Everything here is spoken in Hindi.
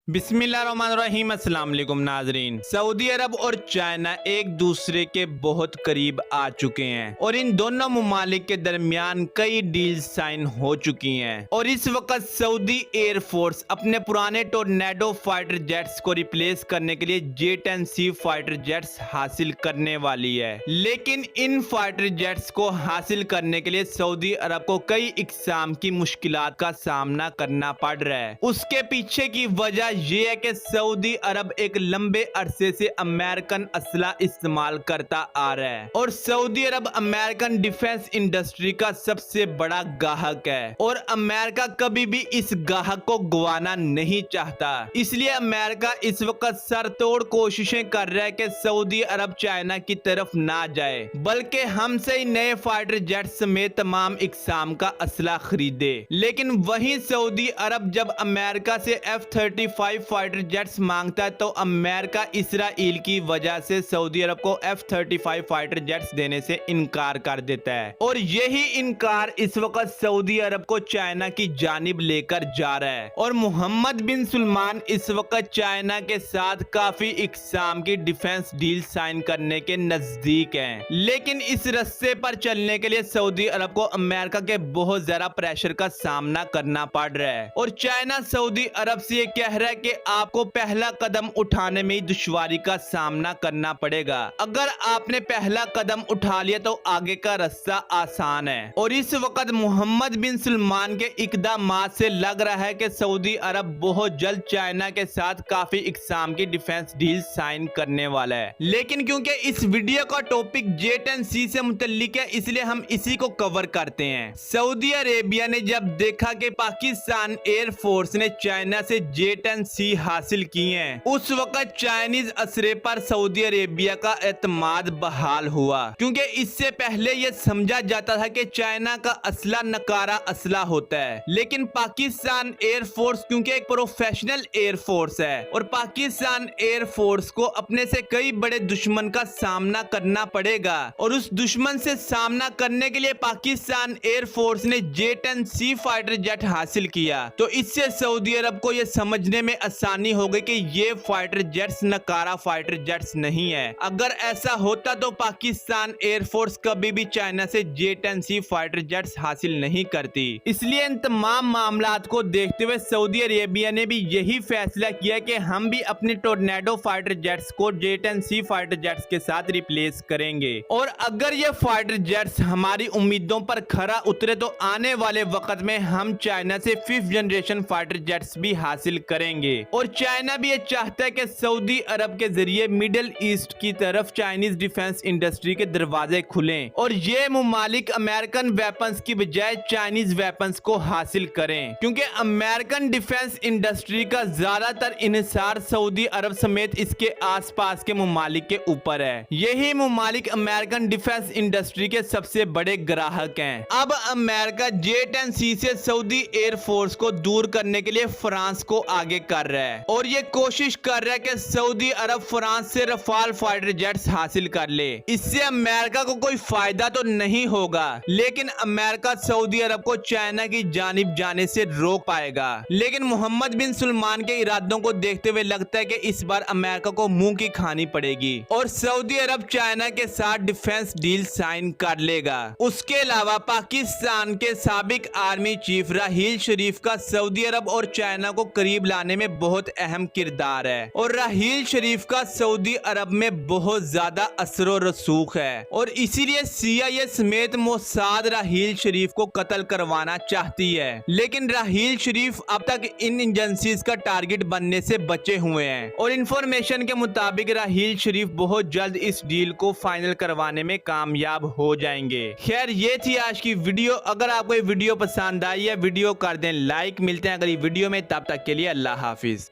बिस्मिल्लाहिर्रहमानिर्रहीम। अस्सलाम वालेकुम नाजरीन। सऊदी अरब और चाइना एक दूसरे के बहुत करीब आ चुके हैं और इन दोनों मुमालिक के दरमियान कई डील साइन हो चुकी हैं और इस वक्त सऊदी एयरफोर्स अपने पुराने टोर्नेडो फाइटर जेट्स को रिप्लेस करने के लिए J-10C फाइटर जेट्स हासिल करने वाली है। लेकिन इन फाइटर जेट्स को हासिल करने के लिए सऊदी अरब को कई इकसाम की मुश्किलात का सामना करना पड़ रहा है। उसके पीछे की वजह ये है कि सऊदी अरब एक लंबे अरसे से अमेरिकन असला इस्तेमाल करता आ रहा है और सऊदी अरब अमेरिकन डिफेंस इंडस्ट्री का सबसे बड़ा ग्राहक है और अमेरिका कभी भी इस ग्राहक को गवाना नहीं चाहता। इसलिए अमेरिका इस वक्त सरतोड़ कोशिशें कर रहा है कि सऊदी अरब चाइना की तरफ ना जाए बल्कि हमसे ही नए फाइटर जेट समेत तमाम इकसाम का असला खरीदे। लेकिन वहीं सऊदी अरब जब अमेरिका से F-35 फाइटर जेट्स मांगता है तो अमेरिका इसराइल की वजह से सऊदी अरब को F-35 फाइटर जेट्स देने से इनकार कर देता है और यही इनकार इस वक्त सऊदी अरब को चाइना की जानिब लेकर जा रहा है और मोहम्मद बिन सलमान इस वक्त चाइना के साथ काफी इकसाम की डिफेंस डील साइन करने के नजदीक हैं। लेकिन इस रास्ते पर चलने के लिए सऊदी अरब को अमेरिका के बहुत ज्यादा प्रेशर का सामना करना पड़ रहा है और चाइना सऊदी अरब से ये कह रहा है कि आपको पहला कदम उठाने में ही दुश्वारी का सामना करना पड़ेगा। अगर आपने पहला कदम उठा लिया तो आगे का रास्ता आसान है और इस वक्त मोहम्मद बिन सलमान के इकदामात से लग रहा है कि सऊदी अरब बहुत जल्द चाइना के साथ काफी इकसाम की डिफेंस डील साइन करने वाला है। लेकिन क्योंकि इस वीडियो का टॉपिक J-10C से मुतल्लिक है इसलिए हम इसी को कवर करते हैं। सऊदी अरेबिया ने जब देखा कि पाकिस्तान एयरफोर्स ने चाइना से J-10C हासिल किए हैं उस वक्त चाइनीज असरे पर सऊदी अरेबिया का एतमाद बहाल हुआ, क्योंकि इससे पहले यह समझा जाता था कि चाइना का असला नकारा असला होता है। लेकिन पाकिस्तान एयरफोर्स क्योंकि एक प्रोफेशनल एयरफोर्स है और पाकिस्तान एयरफोर्स को अपने से कई बड़े दुश्मन का सामना करना पड़ेगा और उस दुश्मन से सामना करने के लिए पाकिस्तान एयरफोर्स ने J-10C फाइटर जेट हासिल किया। तो इससे सऊदी अरब को यह समझने में आसानी हो गई कि ये फाइटर जेट्स नकारा फाइटर जेट्स नहीं है। अगर ऐसा होता तो पाकिस्तान एयरफोर्स कभी भी चाइना से J-10C फाइटर जेट्स हासिल नहीं करती। इसलिए इन तमाम मामलात को देखते हुए सऊदी अरेबिया ने भी यही फैसला किया कि हम भी अपने टोर्नेडो फाइटर जेट्स को J-10C फाइटर जेट्स के साथ रिप्लेस करेंगे और अगर ये फाइटर जेट्स हमारी उम्मीदों पर खरा उतरे तो आने वाले वक्त में हम चाइना से 5th जनरेशन फाइटर जेट्स भी हासिल करेंगे और चाइना भी ये चाहता है कि सऊदी अरब के जरिए मिडिल ईस्ट की तरफ चाइनीज डिफेंस इंडस्ट्री के दरवाजे खुलें और ये मुमालिक अमेरिकन वेपन्स की बजाय चाइनीज वेपन्स को हासिल करें, क्योंकि अमेरिकन डिफेंस इंडस्ट्री का ज्यादातर इन्हिसार सऊदी अरब समेत इसके आसपास के मुमालिक के ऊपर है। यही मुमालिक अमेरिकन डिफेंस इंडस्ट्री के सबसे बड़े ग्राहक हैं। अब अमेरिका J-10C से सऊदी एयरफोर्स को दूर करने के लिए फ्रांस को आगे कर रहा है और ये कोशिश कर रहा है कि सऊदी अरब फ्रांस से रफाल फाइटर जेट्स हासिल कर ले। इससे अमेरिका को कोई फायदा तो नहीं होगा, लेकिन अमेरिका सऊदी अरब को चाइना की जानिब जाने से रोक पाएगा। लेकिन मोहम्मद बिन सलमान के इरादों को देखते हुए लगता है कि इस बार अमेरिका को मुंह की खानी पड़ेगी और सऊदी अरब चाइना के साथ डिफेंस डील साइन कर लेगा। उसके अलावा पाकिस्तान के साबिक आर्मी चीफ राहील शरीफ का सऊदी अरब और चाइना को करीब लाने में बहुत अहम किरदार है और राहील शरीफ का सऊदी अरब में बहुत ज्यादा असर और रसूख है और इसीलिए CIA समेत मोसाद राहील शरीफ को कत्ल करवाना चाहती है। लेकिन राहील शरीफ अब तक इन एजेंसीज का टारगेट बनने से बचे हुए हैं और इंफॉर्मेशन के मुताबिक राहील शरीफ बहुत जल्द इस डील को फाइनल करवाने में कामयाब हो जाएंगे। खैर ये थी आज की वीडियो। अगर आपको ये वीडियो पसंद आई है वीडियो कर दें लाइक। मिलते हैं अगली वीडियो में, तब तक के लिए अल्लाह हाफिज।